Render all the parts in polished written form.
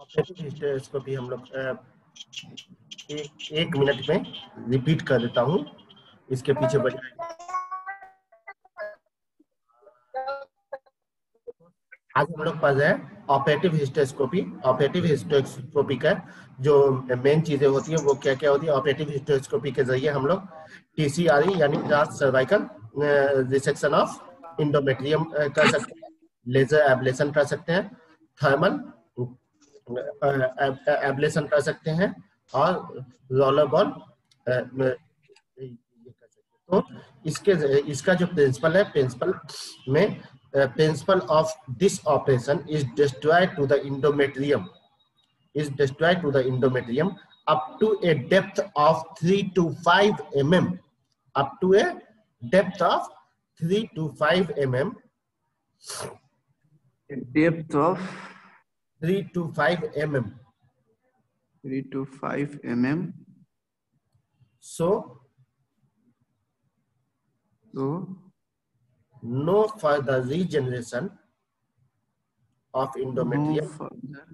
Operative hysteroscopy हम लोग एक मिनट में रिपीट कर देता हूँ, इसके पीछे वजह है। आज हम लोग पढ़ रहे हैं ऑपरेटिव हिस्टेरोस्कोपी। ऑपरेटिव हिस्टेरोस्कोपी का जो मेन चीजें होती है वो क्या क्या होती है। ऑपरेटिव हिस्टेरोस्कोपी के जरिए हम लोग टीसीआरई यानी transcervical resection of endometrium कर सकते हैं, लेजर एब्लेशन कर सकते हैं, थर्मल एब्लेशन कर सकते हैं और रोलर बॉल तो इसका जो प्रिंसिपल है, principle of this operation is destroy to the endometrium up to a depth of 3 to 5 mm, up to a depth of 3 to 5 mm, depth of 3 to 5 mm. 3 to 5 mm. So no further regeneration of endometrium. No further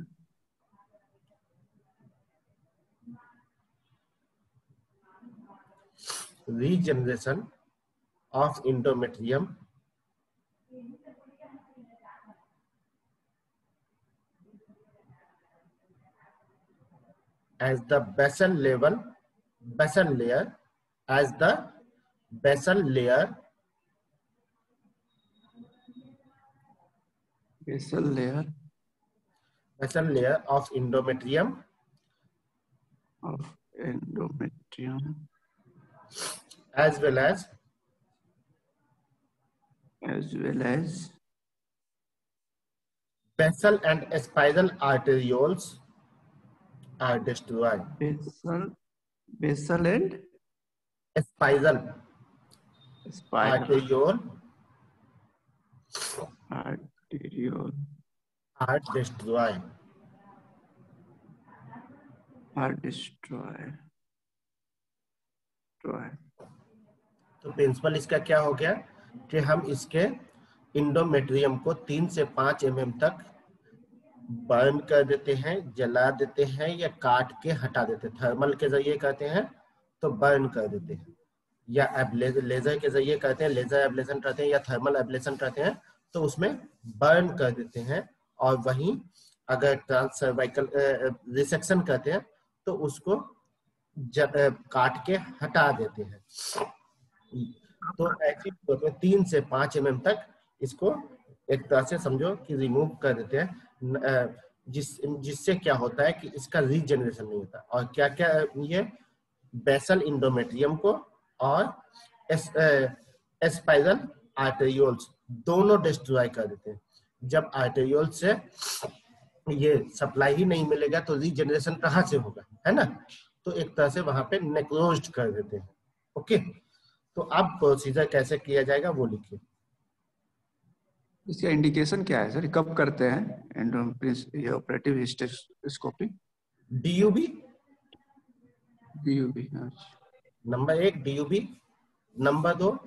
regeneration of endometrium as the basal layer as the basal layer of endometrium as well as basal and spiral arterioles are destroyed. Basal and spiral arteriole are destroyed. तो principal इसका क्या हो गया कि हम इसके endometrium को 3 से 5 mm तक बर्न कर देते हैं, जला देते हैं या काट के हटा देते हैं। थर्मल के जरिए कहते हैं तो बर्न कर देते हैं, या लेजर के जरिए कहते हैं, लेजर एब्लेशन करते हैं या थर्मल एब्लेशन करते हैं तो उसमें बर्न कर देते हैं। और वहीं अगर ट्रांस सर्वाइकल रिसेक्शन करते हैं तो उसको काट के हटा देते हैं। तो ऐसी 3 से 5 mm तक इसको एक तरह से समझो कि रिमूव कर देते हैं, जिससे क्या होता है कि इसका रीजनरेशन नहीं होता। और क्या क्या ये बेसल इंडोमेट्रियम को और स्पाइरल आर्टेरियोल्स दोनों डिस्ट्रॉय कर देते हैं। जब आर्टेरियोल से ये सप्लाई ही नहीं मिलेगा तो रीजनरेशन कहाँ से होगा, है ना। तो एक तरह से वहां पे नेक्रोज्ड कर देते हैं। ओके, तो अब प्रोसीजर कैसे किया जाएगा वो लिखिए। इसका इंडिकेशन क्या है सर, कब करते हैं ऑपरेटिव हिस्टेरोस्कोपी? डीयूबी अच्छा। नंबर 1 डीयूबी। नंबर 2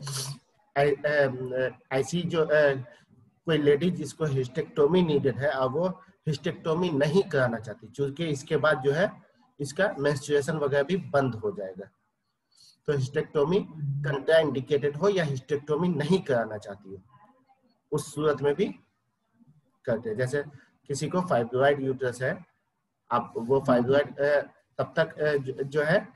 ऐसी जो कोई लेडी जिसको हिस्टेक्टोमी नीडेड है और वो हिस्टेक्टोमी नहीं कराना चाहती, क्योंकि इसके बाद जो है इसका मेंस्ट्रुएशन वगैरह भी बंद हो जाएगा। तो हिस्टेक्टोमी कंट्रा इंडिकेटेड हो या हिस्टेक्टोमी नहीं कराना चाहती हो, उस सूरत में भी करते हैं। जैसे किसी को फाइब्रॉइड यूट्रस है, अब वो फाइब्रॉइड तब तक जो है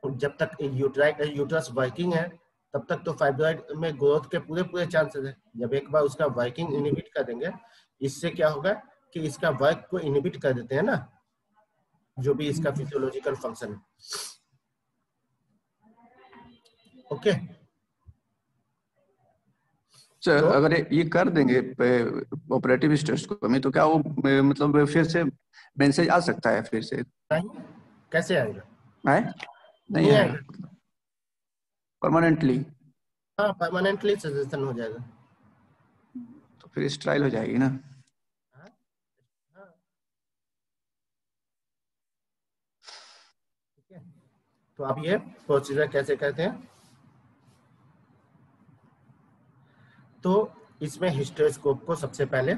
जब तक यूट्रस वर्किंग है तब तक तो फाइब्रॉइड में ग्रोथ के पूरे चांसेस है। जब एक बार उसका वर्किंग इनहिबिट कर देंगे, इससे क्या होगा कि इसका वर्क को इनहिबिट कर देते हैं ना, जो भी इसका फिजियोलॉजिकल फंक्शन है। ओके सर, तो अगर ये कर देंगे ऑपरेटिव हिस्टेरोस्कोपी तो क्या वो मतलब फिर से मैसेज आ सकता है फिर से? नहीं, कैसे आएगा? नहीं आएगा परमानेंटली? हाँ, परमानेंटली सजेशन हो जाएगा। तो फिर स्ट्राइल हो जाएगी ना? ठीक है, तो अब ये प्रोसीजर कैसे करते हैं। तो इसमें हिस्टेरोस्कोप को सबसे पहले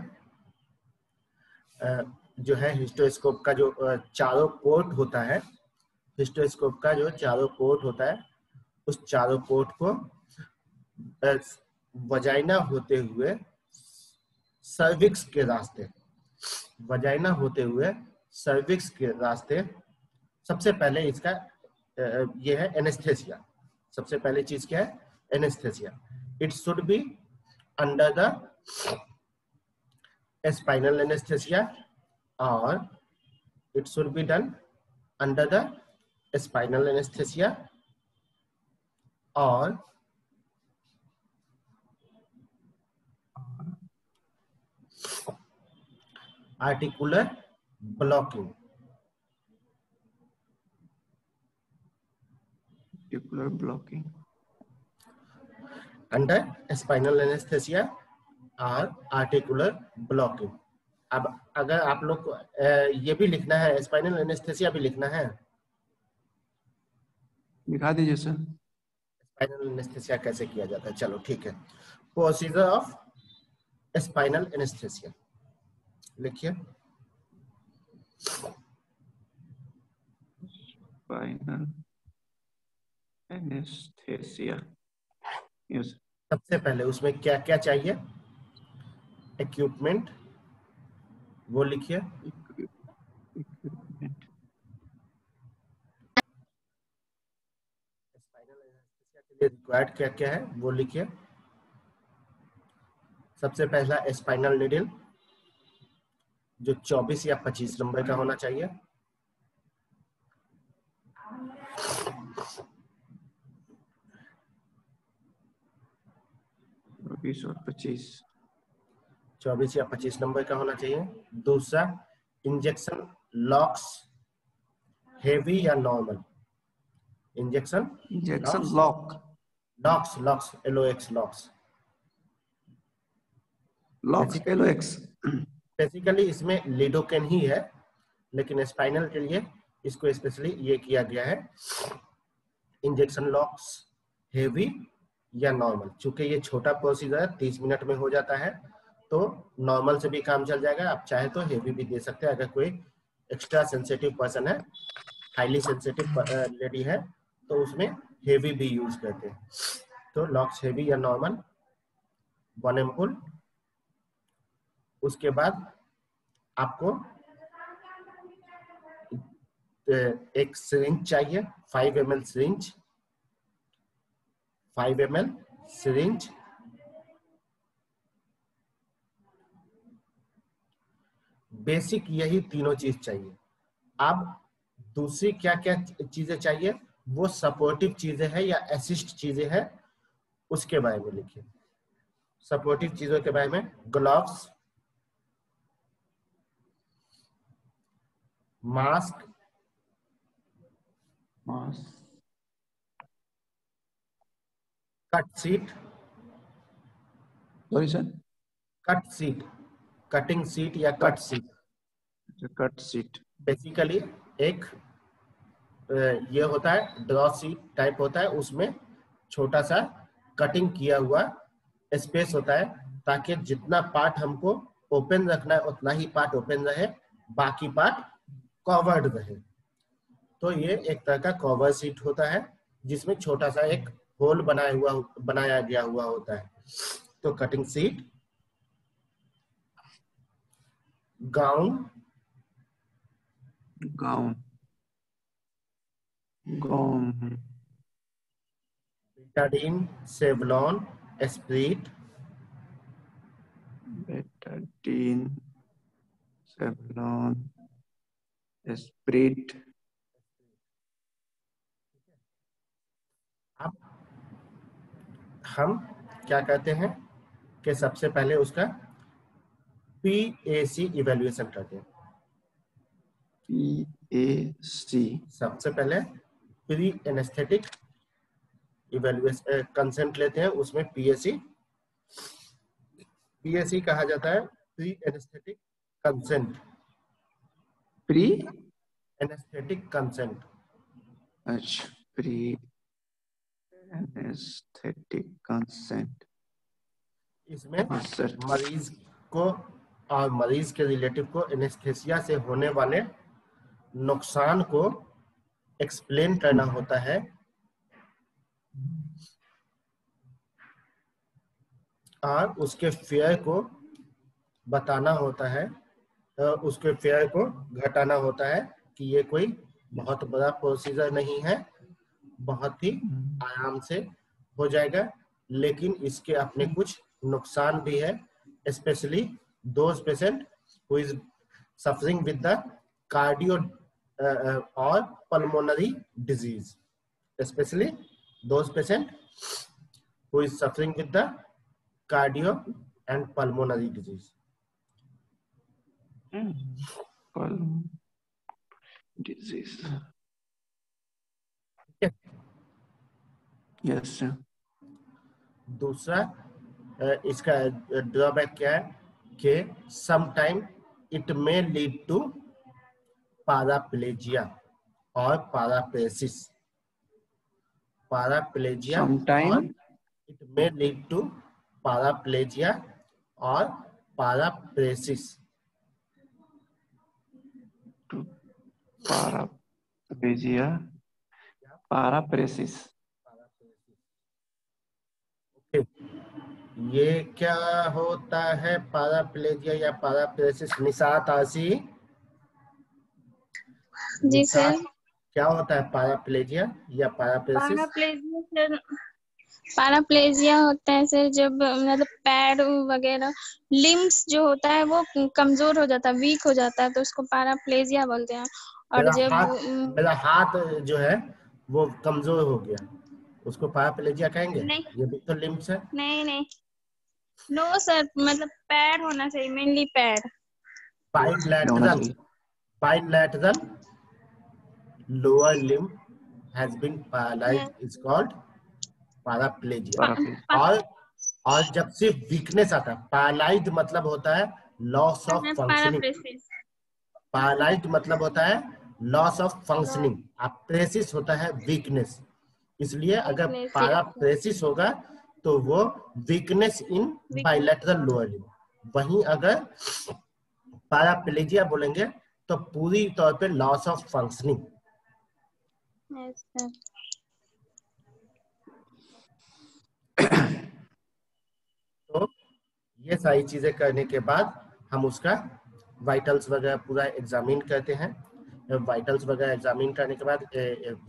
जो है हिस्टेरोस्कोप का जो चारों पोर्ट होता है, हिस्टेरोस्कोप का जो चारों पोर्ट होता है, उस चारों पोर्ट को वजाइना होते हुए सर्विक्स के रास्ते, वजाइना होते हुए सर्विक्स के रास्ते सबसे पहले इसका ये है एनेस्थेसिया। सबसे पहले चीज क्या है? Anaesthesia. It should be under the spinal anaesthesia और it should be done under the spinal anesthesia or articular blocking. Articular blocking. Under spinal anesthesia or articular blocking. अब अगर आप लोग को ये भी लिखना है, स्पाइनल एनेस्थेसिया भी लिखना है, दिखा दीजिए सर। स्पाइनल एनेस्थेसिया कैसे किया जाता है? चलो ठीक है। प्रोसीजर ऑफ स्पाइनल एनेस्थेसिया लिखिए। Spinal anaesthesia. यस। सबसे पहले उसमें क्या क्या चाहिए? इक्विपमेंट, वो लिखिए। रिक्वायर्ड क्या क्या है वो लिखिए। सबसे पहला स्पाइनल नीडल जो 24 या 25 नंबर का होना चाहिए। 24 और 25। 24 या 25 नंबर का होना चाहिए। दूसरा, इंजेक्शन लॉक्स हेवी या normal? Injection lock, locks, locks LOX, locks, locks LOX। Basically इसमें लिडोकेन ही है, लेकिन स्पाइनल के लिए इसको स्पेशली ये किया गया है। इंजेक्शन लॉक्स हेवी या नॉर्मल। चूंकि ये छोटा प्रोसीजर 30 मिनट में हो जाता है, तो नॉर्मल से भी काम चल जाएगा। आप चाहे तो हेवी भी दे सकते हैं अगर कोई एक्स्ट्रा सेंसिटिव पर्सन है, हाईली सेंसिटिव लेडी है, तो उसमें हेवी भी यूज करते हैं। तो लॉक्स हेवी या नॉर्मल, 1 एम्पुल। उसके बाद आपको एक सिरिंज चाहिए, 5 ml syringe, 5 ml syringe. Basic यही तीनों चीज चाहिए। अब दूसरी क्या क्या चीजें चाहिए, वो सपोर्टिव चीजें हैं या असिस्ट चीजें हैं, उसके बारे में लिखिए। सपोर्टिव चीजों के बारे में, gloves, mask, cut sheet, sorry sir, cut sheet, cutting sheet या cut sheet. Cut sheet basically एक ये होता है ड्रॉ सीट टाइप होता है, उसमें छोटा सा कटिंग किया हुआ स्पेस होता है, ताकि जितना पार्ट हमको ओपन रखना है उतना ही पार्ट ओपन रहे, बाकी पार्ट कवर्ड रहे। तो ये एक तरह का कवर सीट होता है, जिसमें छोटा सा एक होल बनाया गया हुआ होता है। तो cutting sheet, gown, gown, gown, Betadine, Savlon, spirit, Betadine, Savlon, spirit. अब हम क्या कहते हैं कि सबसे पहले उसका PAC इवेल्युएशन करते हैं। PAC सबसे पहले प्री एनेस्थेटिक इवेल्युएशन कंसेंट लेते हैं, उसमें PAC कहा जाता है pre anaesthetic consent. Pre anaesthetic consent, अच्छा, प्री एनेस्थेटिक कंसेंट। इसमें सर मरीज को और मरीज के रिलेटिव को एनेस्थेसिया से होने वाले नुकसान को एक्सप्लेन करना होता है और उसके फेयर को बताना होता है, उसके फेयर को घटाना होता है कि ये कोई बहुत बड़ा प्रोसीजर नहीं है, बहुत ही आराम से हो जाएगा, लेकिन इसके अपने कुछ नुकसान भी है, specially those patient who is suffering with the cardio और pulmonary disease, specially those patient who is suffering with the cardio and pulmonary disease. Disease yes sir. दूसरा इसका ड्रॉबैक क्या है कि sometime it may lead to paraplegia और paraparesis. Paraplegia और it may lead to paraplegia और paraparesis. पाराप्लेजिया पाराप्लेसिस। ये क्या होता है पाराप्लेजिया या पाराप्लेसिस? निशात आसी जी सर। क्या होता है पाराप्लेजिया या पाराप्लेसिस? पैराप्लेजिया होता है सर जब मतलब पैर वगैरह लिम्स जो होता है वो कमजोर हो जाता है, वीक हो जाता है, तो उसको पैराप्लेजिया बोलते हैं। और मेरा हाथ जो है वो कमजोर हो गया, उसको पैराप्लेजिया कहेंगे? नहीं, ये भी तो लिम्स है। नहीं नो सर, मतलब पैर होना चाहिए, मेनली पैर। Bilateral lower limb has been paralyzed is called paraplegia। और जब सिर्फ वीकनेस आता है, पैरालाइज्ड मतलब होता है लॉस ऑफ फंक्शनिंग, पैरालाइज्ड मतलब होता है लॉस ऑफ फंक्शनिंग, प्रेसिस होता है वीकनेस। इसलिए अगर पैराप्लेसिस होगा तो वो weakness in bilateral lower limb, वहीं अगर पैराप्लेजिया बोलेंगे तो पूरी तौर पे लॉस ऑफ फंक्शनिंग। तो ये सारी चीजें करने के बाद हम उसका वाइटल्स वगैरह पूरा एग्जामिन करते हैं। वाइटल्स वगैरह एग्जामिन करने के बाद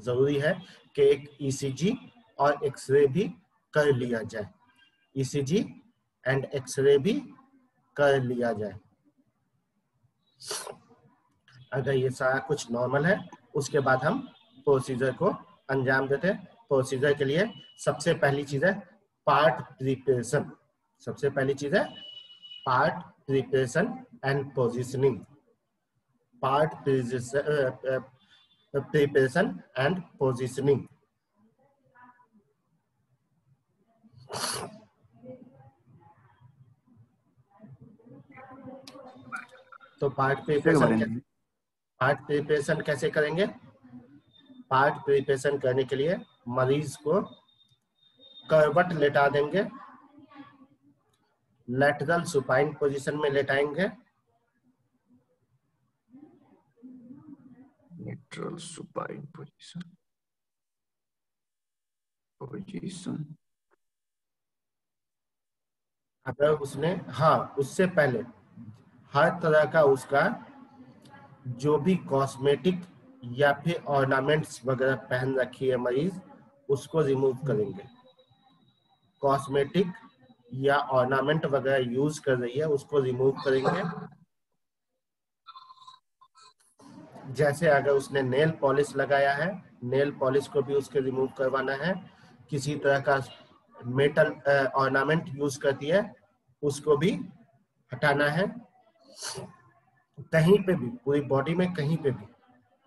जरूरी है कि एक ईसीजी और एक्सरे भी कर लिया जाए, ईसीजी एंड एक्सरे भी कर लिया जाए। अगर ये सारा कुछ नॉर्मल है उसके बाद हम प्रोसीजर को अंजाम देते हैं। प्रोसीजर के लिए सबसे पहली चीज है पार्ट प्रिपरेशन। सबसे पहली चीज है part preparation and positioning. Part preparation and positioning. तो पार्ट प्रिपरेशन कैसे करेंगे? पार्ट प्रिपरेशन करने के लिए मरीज को करवट लेटा देंगे, लैटरल सुपाइन पोजीशन में लेटाएंगे, लैटरल सुपाइन पोजीशन अगर उसने उससे पहले हर तरह का उसका जो भी कॉस्मेटिक या फिर ऑर्नामेंट्स वगैरह पहन रखी है मरीज, उसको रिमूव करेंगे। कॉस्मेटिक या ऑर्नामेंट वगैरह यूज कर रही है उसको रिमूव करेंगे। जैसे अगर उसने नेल पॉलिश लगाया है, नेल पॉलिश को भी उसके रिमूव करवाना है। किसी तरह का मेटल ऑर्नामेंट यूज करती है उसको भी हटाना है। कहीं पे भी पूरी बॉडी में कहीं पे भी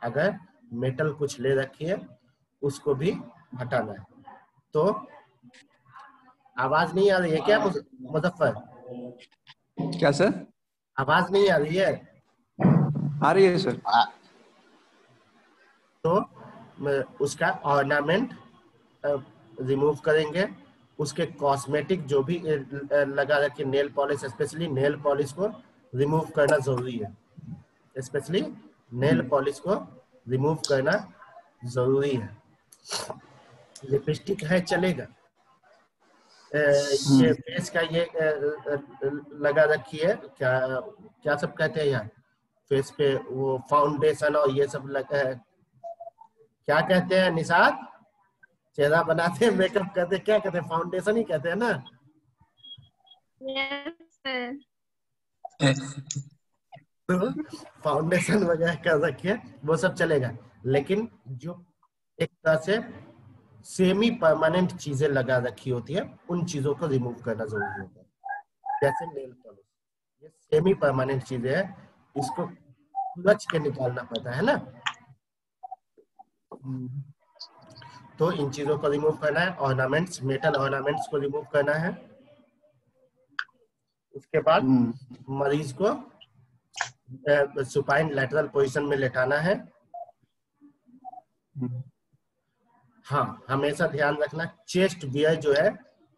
अगर मेटल कुछ ले रखी है उसको भी हटाना है। तो आवाज नहीं आ रही है क्या मुजफ्फर? क्या सर? आवाज नहीं आ रही है? आ रही है सर। तो उसका ऑर्नामेंट रिमूव करेंगे, उसके कॉस्मेटिक जो भी लगा रखे nail polish, specially nail polish को रिमूव करना जरूरी है। स्पेशली नेल पॉलिश को रिमूव करना जरूरी है। लिपस्टिक है चलेगा, ये फेस का ये लगा रखी है, क्या क्या सब कहते हैं यार फेस पे, वो फाउंडेशन और ये सब लगा है, क्या कहते हैं निशाद? चेहरा बनाते हैं, मेकअप करते हैं, क्या कहते हैं? फाउंडेशन ही कहते हैं ना? तो फाउंडेशन वगैरह कर रखिए, वो सब चलेगा। लेकिन जो एक तरह से सेमी परमानेंट चीजें लगा रखी होती है, उन चीजों को रिमूव करना जरूरी होता है। जैसे नेल पॉलिश, ये सेमी परमानेंट चीजें है, इसको खुरच के निकालना पड़ता है ना। तो इन चीजों को रिमूव करना है। ऑर्नामेंट्स, मेटल ऑर्नामेंट्स को रिमूव करना है। उसके बाद मरीज को सुपाइन लैटरल पोजीशन में लेटाना है। हाँ, हमेशा ध्यान रखना चेस्ट बियर जो है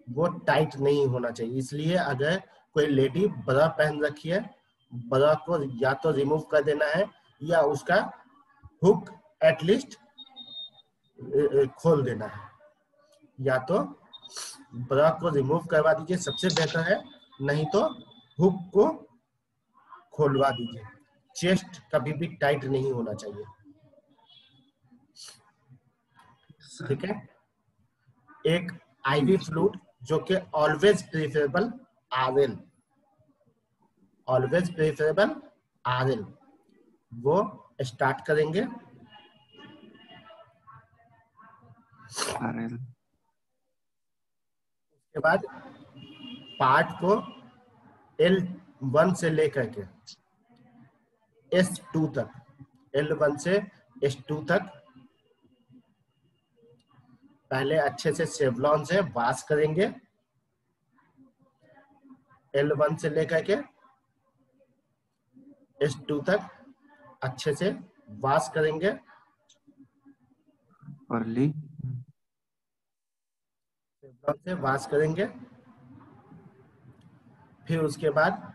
वो टाइट नहीं होना चाहिए। इसलिए अगर कोई लेडी ब्रा पहन रखी है, ब्रा को या तो रिमूव कर देना है या उसका हुक एटलीस्ट खोल देना है, या तो ब्रा को रिमूव करवा दीजिए सबसे बेहतर है, नहीं तो हुक को खोलवा दीजिए। चेस्ट कभी भी टाइट नहीं होना चाहिए, ठीक है। एक आईवी फ्लूइड जो कि always preferable RL, always preferable RL, वो स्टार्ट करेंगे। उसके बाद पार्ट को L1 से लेकर के S2 तक, L1 से S2 तक पहले अच्छे से सेवलॉन से वॉश करेंगे। L1 से लेकर के S2 तक अच्छे से वॉश करेंगे। सेवलॉन से वॉश करेंगे। फिर उसके बाद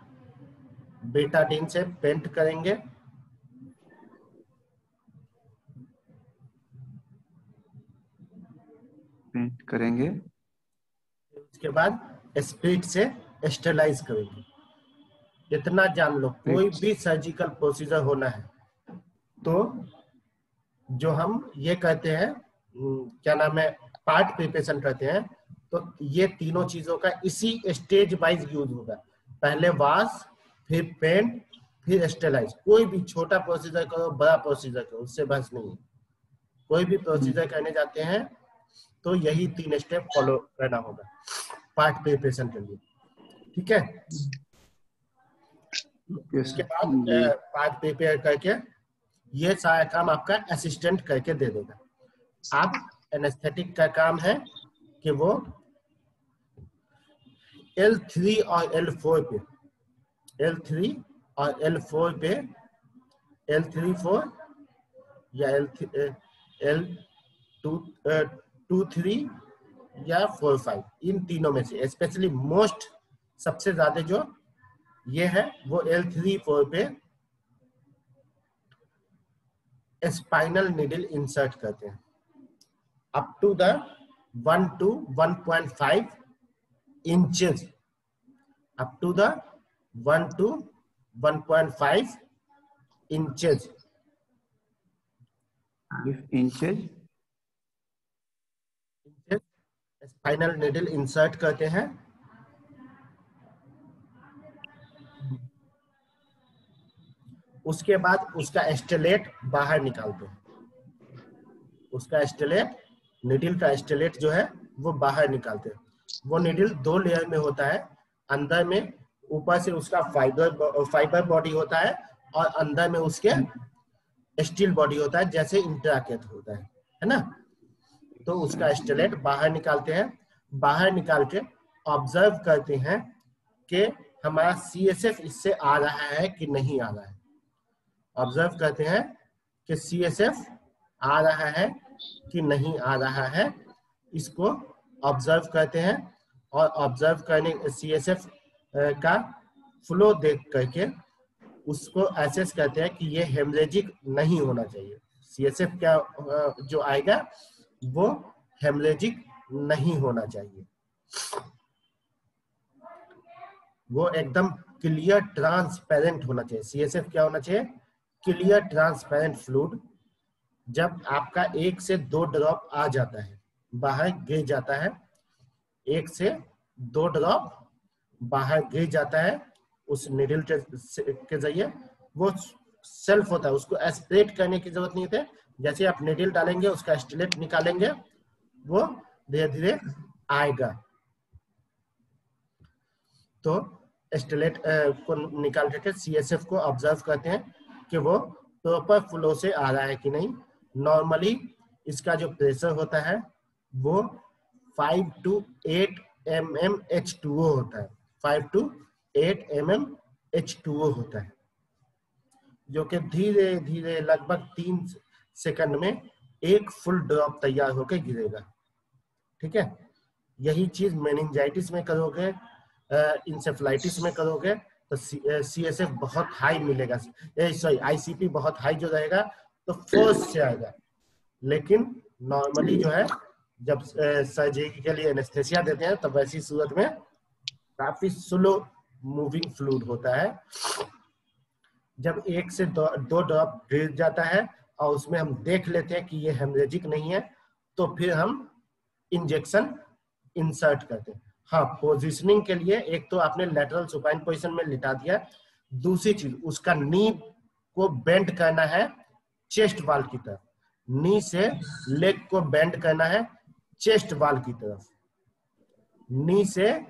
बेटाडीन से पेंट करेंगे। उसके बाद स्पिरिट से स्टेलाइज करेंगे। इतना जान लो, कोई भी सर्जिकल प्रोसीजर होना है तो जो हम ये कहते हैं क्या नाम है, पार्ट प्रिपरेशन करते हैं, तो ये तीनों चीजों का इसी स्टेज वाइज यूज होगा। पहले वॉश, फिर पेंट, फिर स्टेलाइज। कोई भी छोटा प्रोसीजर करो, बड़ा प्रोसीजर करो, उससे बस नहीं। कोई भी प्रोसीजर करने जाते हैं तो यही 3 स्टेप फॉलो करना होगा पार्ट प्रिपरेशन के लिए, ठीक है। उसके बाद पार्ट प्रिपेयर करके ये सारा काम आपका असिस्टेंट करके दे देगा। आप एनेस्थेटिक का काम है कि वो L3 और L4 पे, L3 और L4 पे, L3-4 या L2-3 या 4-5, इन तीनों में से स्पेशली मोस्ट सबसे ज्यादा जो ये है वो L3-4 पे स्पाइनल नीडल इंसर्ट करते हैं up to the 1 to 1.5 inches, up to the 1 to 1.5 inches spinal needle insert करते हैं। उसके बाद उसका स्टेलेट बाहर निकालते हैं। उसका स्टेलेट, नीडल का स्टेलेट जो है वो बाहर निकालते हैं। वो नीडल 2 लेयर में होता है। अंदर में ऊपर से उसका फाइबर बॉडी होता है और अंदर में उसके स्टील बॉडी होता है, जैसे इंट्राकेट होता है ना। तो उसका स्टेलेट बाहर निकालते हैं। बाहर निकाल के ऑब्जर्व करते हैं कि हमारा CSF इससे आ रहा है कि नहीं आ रहा है। ऑब्जर्व करते हैं कि CSF आ रहा है कि नहीं आ रहा है। इसको ऑब्जर्व करते हैं और ऑब्जर्व करने CSF का फ्लो देख करके उसको एसेस करते हैं कि ये हेमरेजिक नहीं होना चाहिए। CSF क्या जो आएगा वो हेमरेजिक नहीं होना चाहिए, वो एकदम क्लियर ट्रांसपेरेंट होना चाहिए। CSF क्या होना चाहिए? Clear transparent fluid. जब आपका 1 से 2 ड्रॉप आ जाता है, बाहर गिर जाता है, 1 से 2 ड्रॉप बाहर गिर जाता है उस निडल के जरिए, वो सेल्फ होता है, उसको एस्पिरेट करने की जरूरत नहीं है। जैसे आप निडल डालेंगे, उसका स्टिलेट निकालेंगे, वो धीरे धीरे आएगा। तो स्टिलेट को निकाल करके CSF को ऑब्जर्व करते हैं कि वो प्रॉपर फ्लो से आ रहा है कि नहीं। नॉर्मली इसका जो प्रेशर होता है वो 5 to 8 mm H2O होता है, 5 to 8 mm H2O होता है, जो कि धीरे धीरे लगभग 3 सेकंड में एक फुल ड्रॉप तैयार होकर गिरेगा। ठीक है, यही चीज मेनिंजाइटिस में करोगे, इंसेफ्लाइटिस में करोगे तो CSF बहुत हाई मिलेगा, सॉरी ICP बहुत हाई जो रहेगा तो फोर्स से आएगा। लेकिन नॉर्मली जो है जब सर्जरी के लिए एनेस्थेसिया देते हैं तब वैसी सूरत में काफी स्लो मूविंग फ्लूइड होता है। जब 1 से 2 ड्रॉप गिर जाता है और उसमें हम देख लेते हैं कि ये हेमरेजिक नहीं है, तो फिर हम इंजेक्शन इंसर्ट करते हैं। हाँ, पोजीशनिंग के लिए एक तो आपने लेटरल सुपाइन पोजीशन में लिटा दिया, दूसरी चीज उसका नी को बेंड करना है चेस्ट वाल की तरफ, नी से लेग को बेंड करना है चेस्ट वाल की तरफ, नी से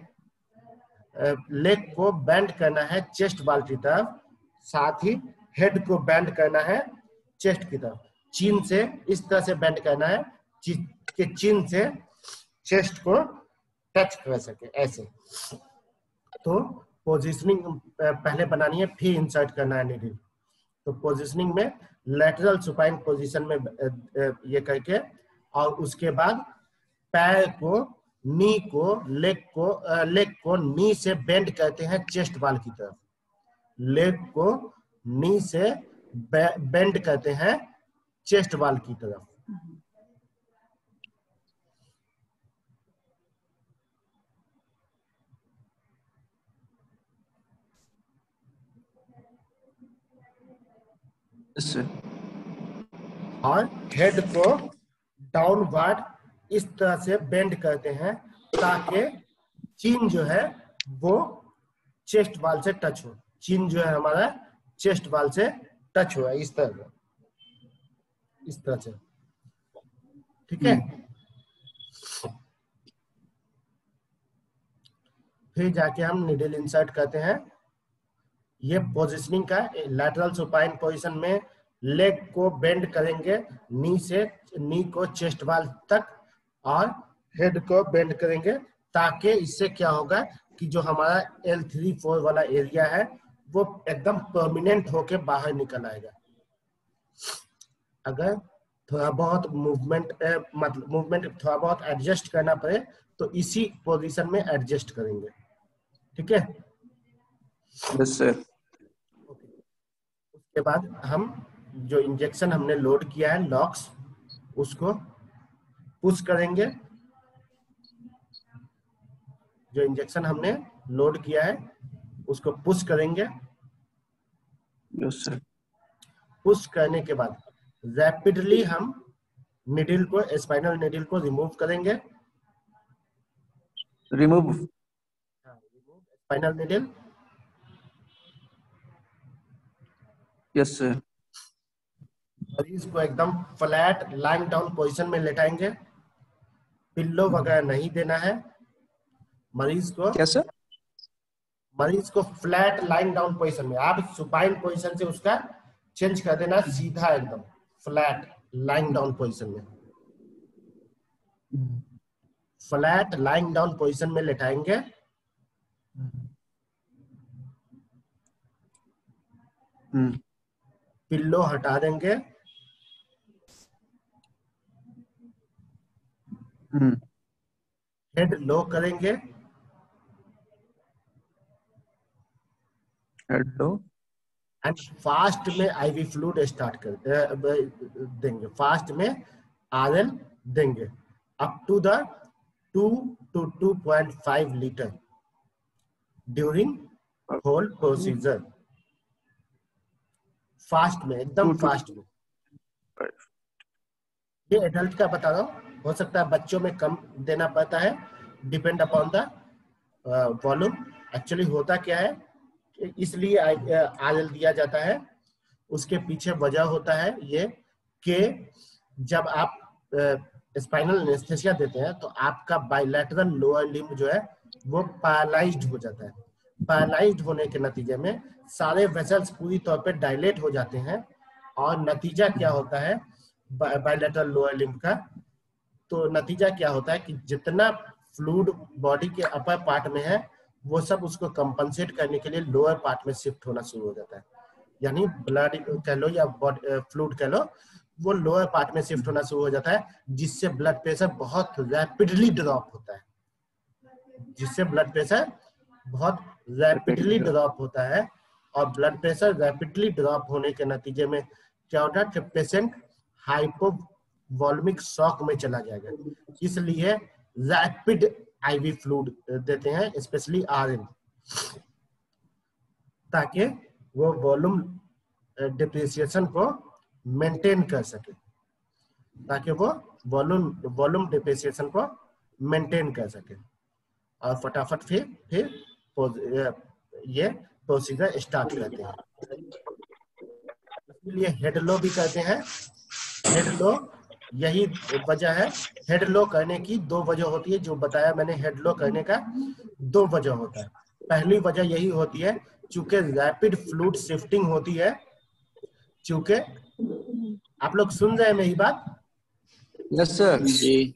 लेग को बेंड करना है चेस्ट वाल की तरफ, साथ ही हेड को बेंड करना है चेस्ट की तरफ। चिन से इस तरह से बेंड करना है कि चिन से चेस्ट को टच कर सके, ऐसे। तो पोजीशनिंग पहले बनानी है, फिर इंसर्ट करना है नीडल। तो पोजीशनिंग में लेटरल सुपाइन पोजीशन में ये करके, और उसके बाद पैर को, नी को, लेग को नी से बेंड करते हैं चेस्ट वाल की तरफ, लेग को नी से बेंड करते हैं चेस्ट वाल की तरफ। और हेड को डाउनवर्ड इस तरह से बेंड करते हैं ताकि चिन जो है वो चेस्ट वाल से टच हो, चिन जो है हमारा चेस्ट वाल से टच हो, इस तरह से। ठीक है, फिर जाके हम निडल इंसर्ट करते हैं। ये पोजीशनिंग का लैटरल सुपाइन पोजीशन में लेग को बेंड करेंगे नी से, नी को चेस्ट वाल तक, और हेड को बेंड करेंगे, ताकि इससे क्या होगा कि जो हमारा L3-4 वाला एरिया है वो एकदम परमानेंट होके बाहर निकल आएगा। अगर थोड़ा बहुत मूवमेंट मतलब मूवमेंट थोड़ा बहुत एडजस्ट करना पड़े तो इसी पोजीशन में एडजस्ट करेंगे। ठीक है, यस सर। उसके बाद हम जो इंजेक्शन हमने लोड किया है लॉक्स, उसको पुश करेंगे। जो इंजेक्शन हमने लोड किया है उसको पुश करेंगे। Yes sir. पुश करने के बाद रैपिडली हम निडल को, स्पाइनल निडल को रिमूव करेंगे। Remove spinal needle. Yes sir. मरीज को एकदम फ्लैट लाइंग डाउन पोजीशन में लेटाएंगे, पिल्लो वगैरह नहीं देना है मरीज को। क्या सर? मरीज को फ्लैट लाइंग डाउन पोजीशन में, आप सुपाइन पोजीशन से उसका चेंज कर देना, सीधा एकदम फ्लैट लाइंग डाउन पोजीशन में, फ्लैट लाइंग डाउन पोजीशन में लेटाएंगे। पिल्लो हटा देंगे। हेड लो करेंगे, हेड लो, एंड फास्ट में आईवी फ्लूइड स्टार्ट कर देंगे, फास्ट में आरएल देंगे up to the 2 to 2.5 litre during whole procedure. Fast में, एकदम फास्ट में। ये एडल्ट का बता रहा हूँ, हो सकता है बच्चों में कम देना पड़ता है, depend upon the volume. Actually होता क्या है, इसलिए आरएल दिया जाता है, उसके पीछे वजह होता है ये कि जब आप स्पाइनल एनेस्थीसिया देते हैं तो आपका बायलैटरल लोअर लिम्ब जो है वो पैरालाइज्ड हो जाता है। पैरालाइज्ड होने के नतीजे में सारे वेसल्स पूरी तौर पे डायलेट हो जाते हैं, और नतीजा क्या होता है बायलैटरल लोअर लिम्ब का, तो नतीजा क्या होता है कि जितना फ्लूइड बॉडी के अपर पार्ट में है वो सब उसको कंपनसेट करने के लिए लोअर पार्ट में शिफ्ट होना शुरू हो जाता है। यानी ब्लड कह लो या फ्लूइड कह लो, वो लोअर पार्ट में शिफ्ट होना शुरू हो जाता है, जिससे ब्लड प्रेशर बहुत रैपिडली ड्रॉप होता है, जिससे ब्लड प्रेशर बहुत रैपिडली ड्रॉप होता है। और ब्लड प्रेशर रैपिडली ड्रॉप होने के नतीजे में क्या होता है कि पेशेंट हाइपोवॉल्मिक शॉक में चला जाएगा। इसलिए रैपिड आईवी फ्लूइड देते हैं, स्पेशली आरएन, ताकि वो वॉल्यूम डिप्रिसिएशन को मेंटेन कर सके, ताकि वो वॉल्यूम डिप्रिसिएशन को मेंटेन कर सके। और फटाफट फिर ये प्रोसीजर स्टार्ट करते हैं। इसलिए हेड लो भी करते हैं। हेड लो, यही वजह है, हेड लो करने की दो वजह होती है, जो बताया मैंने, हेड लो करने का दो वजह होता है। पहली वजह यही होती है चूंकि रैपिड फ्लूइड शिफ्टिंग होती है, चूंकि आप लोग सुन रहे हैं मेरी बात? यस सर जी।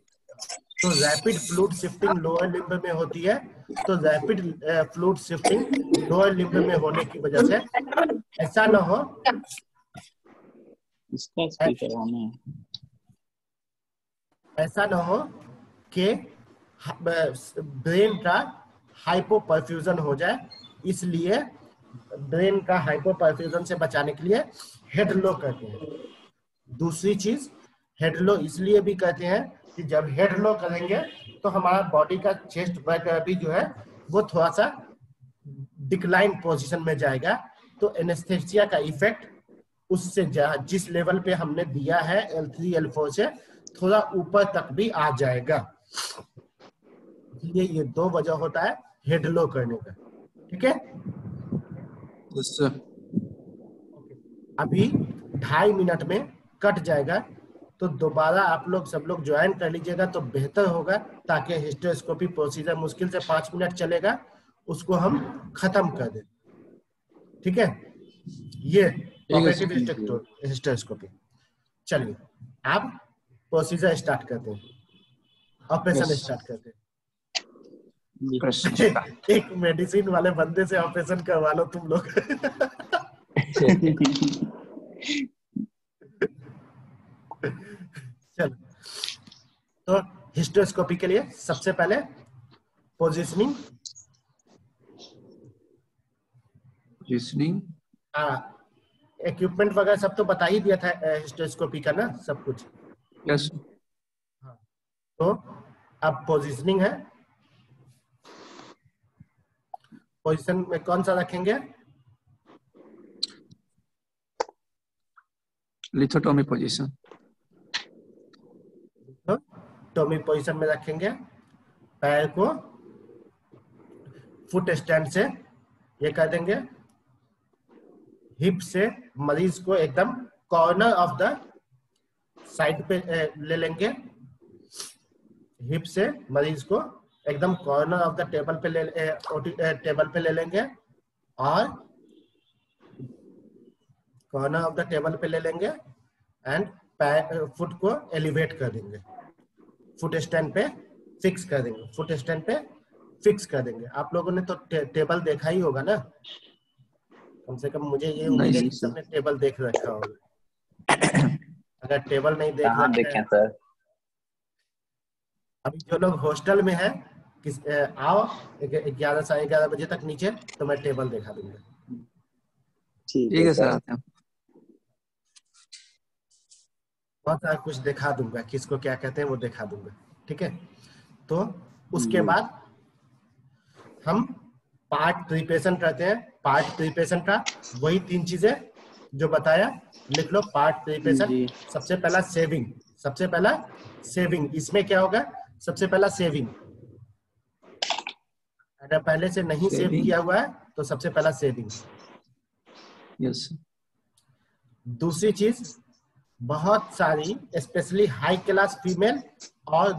तो rapid fluid shifting lower limb में होती है, तो rapid fluid shifting lower limb में होने की वजह से ऐसा ना हो, इसका स्पीकर ऑन है, ऐसा ना हो कि ब्रेन का हाइपोपरफ्यूजन हो जाए। इसलिए ब्रेन का हाइपोपरफ्यूजन से बचाने के लिए हेड लो करते हैं। दूसरी चीज, हेड लो इसलिए भी कहते हैं कि जब हेड लो करेंगे तो हमारा बॉडी का चेस्ट भी जो है वो थोड़ा सा डिक्लाइन पोजीशन में जाएगा, तो एनेस्थेसिया का इफेक्ट उससे जिस लेवल पे हमने दिया है L3 L4 से थोड़ा ऊपर तक भी आ जाएगा। इसलिए ये दो वजह होता है हेड लो करने का। ठीक है, यस सर। अभी 2.5 मिनट में कट जाएगा, तो दोबारा आप लोग सब लोग ज्वाइन कर लीजिएगा तो बेहतर होगा, ताकि हिस्टेरोस्कोपी प्रोसीजर मुश्किल से 5 मिनट चलेगा, उसको हम खत्म कर दें। ठीक है, ये ऑपरेटिव हिस्टेरोस्कोपी। चलिए आप प्रोसीजर स्टार्ट करते हैं, ऑपरेशन स्टार्ट करते हैं। एक मेडिसिन वाले बंदे से ऑपरेशन करवा लो तुम लोग। चलो, तो हिस्टेरोस्कोपी के लिए सबसे पहले पोजीशनिंग, इक्विपमेंट वगैरह सब तो बता ही दिया था हिस्टेरोस्कोपी का ना, सब कुछ। यस। हाँ, तो अब पोजीशनिंग है। पोजीशन में कौन सा रखेंगे? Lithotomy position. टोमी पोजीशन में रखेंगे। पैर को फुट स्टैंड से ये कर देंगे, हिप से मरीज को एकदम कॉर्नर ऑफ द साइड पे ले लेंगे। हिप से मरीज को एकदम कॉर्नर ऑफ द टेबल पे ले लेंगे, और कॉर्नर ऑफ द टेबल पे ले लेंगे एंड फुट को एलिवेट कर देंगे, फुट स्टैंड पे फिक्स कर देंगे, फुट स्टैंड पे फिक्स कर देंगे। आप लोगों ने तो टेबल देखा ही होगा ना, कम से कम मुझे ये उम्मीद है कि सबने टेबल देख रखा होगा। अगर टेबल नहीं देख रखा है, सर अभी जो लोग हॉस्टल में हैं आओ 11 साढ़े 11 बजे तक नीचे, तो मैं टेबल दिखा दूंगा। ठीक है सर, आते हैं। बहुत सारा कुछ दिखा दूंगा, किसको क्या कहते हैं वो दिखा दूंगा, ठीक है। तो उसके बाद हम पार्ट प्रिपरेशन करते हैं। पार्ट प्रिपरेशन का वही 3 चीजें जो बताया, लिख लो। पार्ट प्रिपरेशन, सबसे पहला सेविंग, सबसे पहला सेविंग। इसमें क्या होगा, सबसे पहला सेविंग। अगर पहले से नहीं सेव किया हुआ है तो सबसे पहला सेविंग। यस। दूसरी चीज, बहुत सारी स्पेशली हाई क्लास फीमेल और